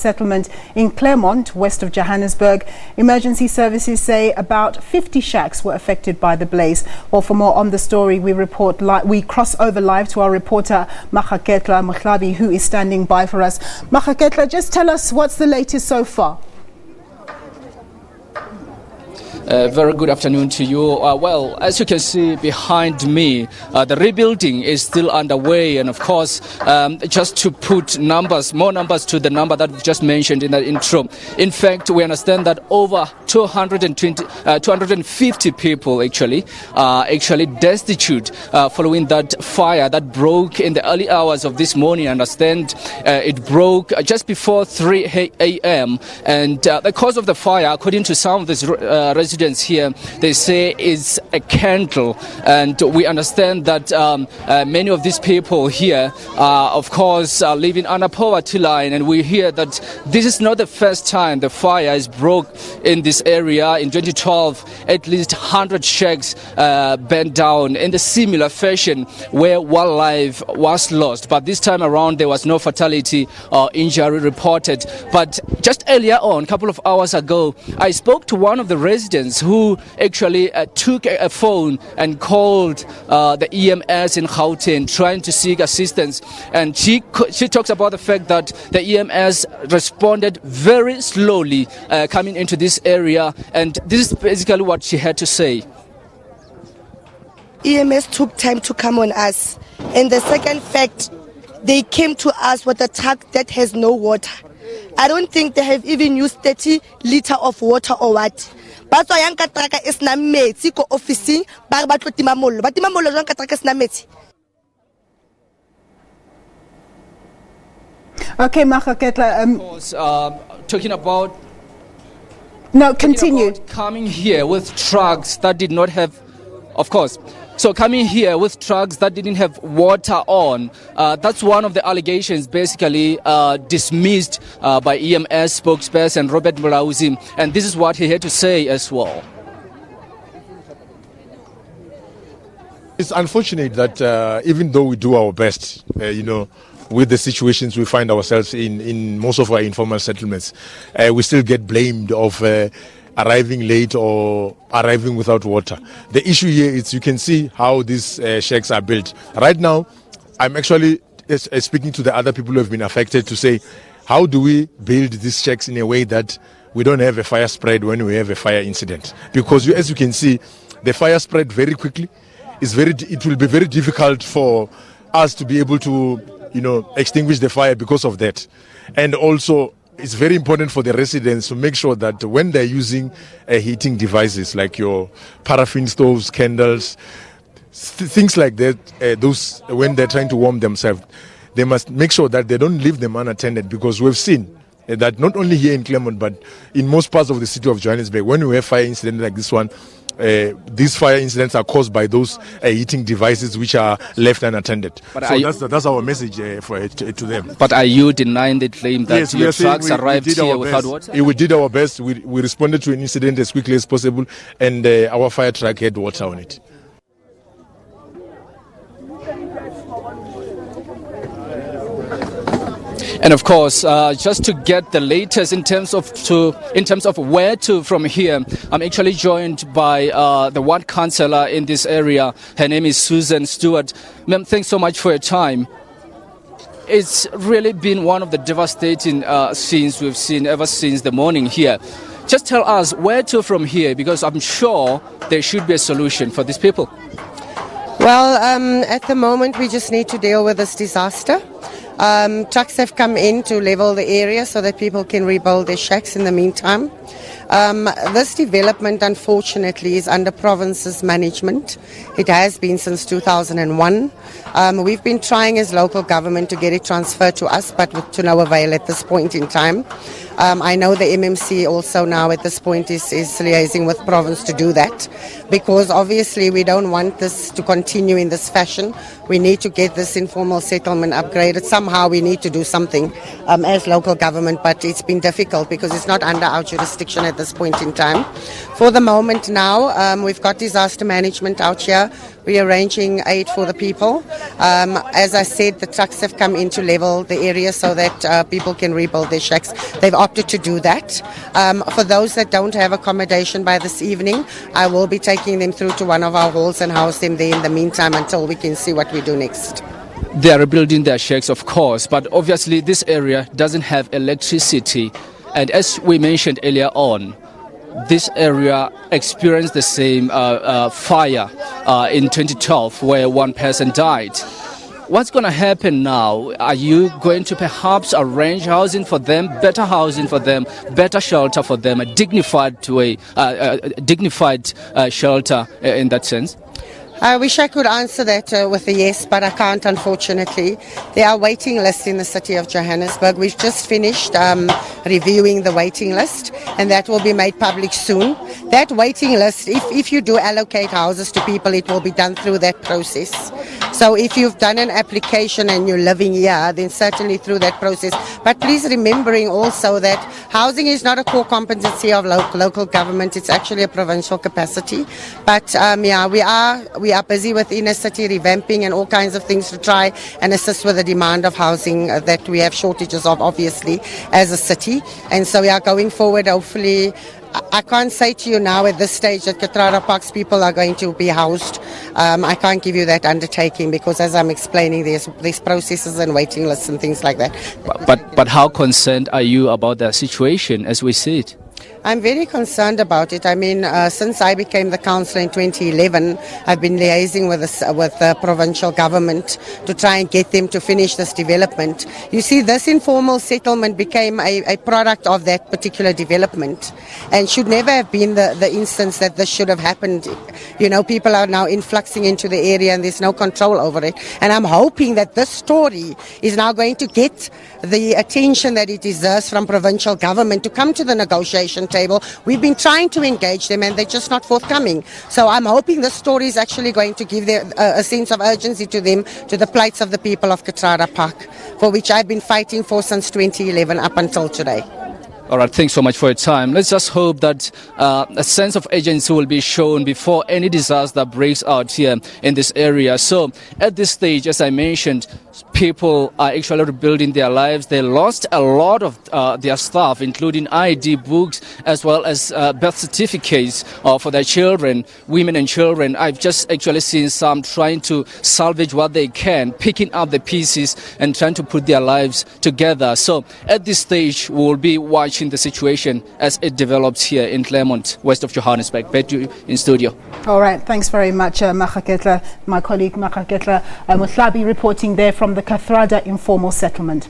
settlement in Claremont, west of Johannesburg. Emergency services say about 50 shacks were affected by the blaze. Well, for more on the story, we cross over live to our reporter Maageketla Mohlabe, who is standing by for us. Maageketla, just tell us what's the latest so far. Very good afternoon to you. Well, as you can see behind me, the rebuilding is still underway, and of course, just to put more numbers to the number that we just mentioned in the intro. In fact, we understand that over 250 people are actually destitute following that fire that broke in the early hours of this morning. I understand it broke just before 3 a.m. and the cause of the fire, according to some of the residents here, they say is a candle, and we understand that many of these people here are of course living under poverty line, and we hear that this is not the first time the fire is broke in this area. In 2012, at least 100 shacks burned down in the similar fashion where wildlife was lost, but this time around there was no fatality or injury reported. But just earlier on, a couple of hours ago, I spoke to one of the residents who actually took a phone and called the EMS in Gauteng trying to seek assistance, and she talks about the fact that the EMS responded very slowly coming into this area, and this is basically what she had to say. EMS took time to come on us, and the second fact, they came to us with a truck that has no water. I don't think they have even used 30 liters of water or what. But so yang katraka is na metsi ko office ba ba tlo tima mollo ba tima mollo jang katraka is na metsi. Okay, Maageketla, talking about continue. Coming here with trucks that did not have, of course. So coming here with trucks that didn't have water on, that's one of the allegations basically dismissed by EMS spokesperson Robert Mulauzi, and this is what he had to say as well. It's unfortunate that even though we do our best, with the situations we find ourselves in most of our informal settlements, we still get blamed of arriving late or arriving without water. The issue here is you can see how these shacks are built. Right now, I'm actually speaking to the other people who have been affected to say, how do we build these shacks in a way that we don't have a fire spread when we have a fire incident? Because as you can see, the fire spread very quickly. It will be very difficult for us to be able to, extinguish the fire because of that. And also, it's very important for the residents to make sure that when they're using heating devices like your paraffin stoves, candles, things like that, those when they're trying to warm themselves, they must make sure that they don't leave them unattended, because we've seen that not only here in Claremont but in most parts of the city of Johannesburg, when we have fire incidents like this one, these fire incidents are caused by those heating devices which are left unattended. But so that's our message to them. But are you denying the claim that yes, your trucks arrived here without water? We did our best. We responded to an incident as quickly as possible, and our fire truck had water on it. And of course, just to get the latest in terms of where to from here, I'm actually joined by the ward councillor in this area. Her name is Susan Stewart. Ma'am, thanks so much for your time. It's really been one of the devastating scenes we've seen ever since the morning here. Just tell us where to from here, because I'm sure there should be a solution for these people. Well, at the moment we just need to deal with this disaster. Trucks have come in to level the area so that people can rebuild their shacks in the meantime. This development, unfortunately, is under province's management. It has been since 2001. We've been trying as local government to get it transferred to us, but to no avail at this point in time. I know the MMC also now at this point is liaising with province to do that, because obviously we don't want this to continue in this fashion. We need to get this informal settlement upgraded. Somehow we need to do something as local government, but it's been difficult because it's not under our jurisdiction at this point in time. For the moment now, we've got disaster management out here. rearranging aid for the people. As I said, the trucks have come in to level the area so that people can rebuild their shacks. They've opted to do that. For those that don't have accommodation by this evening, I will be taking them through to one of our halls and house them there in the meantime until we can see what we do next. They are rebuilding their shacks, of course, but obviously this area doesn't have electricity. And as we mentioned earlier on, this area experienced the same fire in 2012 where one person died. What's going to happen now? Are you going to perhaps arrange housing for them, better housing for them, better shelter for them, a dignified shelter in that sense? I wish I could answer that with a yes, but I can't, unfortunately. There are waiting lists in the city of Johannesburg. We've just finished reviewing the waiting list, and that will be made public soon. That waiting list, if you do allocate houses to people, it will be done through that process. So if you've done an application and you're living here, then certainly through that process. But please remembering also that housing is not a core competency of local government. It's actually a provincial capacity. But yeah, we are busy with inner city revamping and all kinds of things to try and assist with the demand of housing that we have shortages of, obviously, as a city. And so we are going forward, hopefully. I can't say to you now at this stage that Kathrada Park's people are going to be housed. I can't give you that undertaking because, as I'm explaining, there's processes and waiting lists and things like that. But how concerned are you about the situation as we see it? I'm very concerned about it. I mean, since I became the councillor in 2011, I've been liaising with the provincial government to try and get them to finish this development. You see, this informal settlement became a product of that particular development and should never have been the instance that this should have happened. You know, people are now influxing into the area and there's no control over it. And I'm hoping that this story is now going to get the attention that it deserves from provincial government to come to the negotiation table. We've been trying to engage them and they're just not forthcoming. So I'm hoping this story is actually going to give a sense of urgency to them, to the plights of the people of Kathrada Park, for which I've been fighting for since 2011 up until today. All right, thanks so much for your time. Let's just hope that a sense of urgency will be shown before any disaster breaks out here in this area. So at this stage, as I mentioned, people are actually rebuilding their lives. They lost a lot of their stuff, including ID books, as well as birth certificates for their children, women and children. I've just actually seen some trying to salvage what they can, picking up the pieces and trying to put their lives together. So at this stage, we'll be watching the situation as it develops here in Claremont, west of Johannesburg. Back to you in studio. All right, thanks very much, Maageketla. My colleague Maageketla Mohlabe reporting there from the Kathrada informal settlement.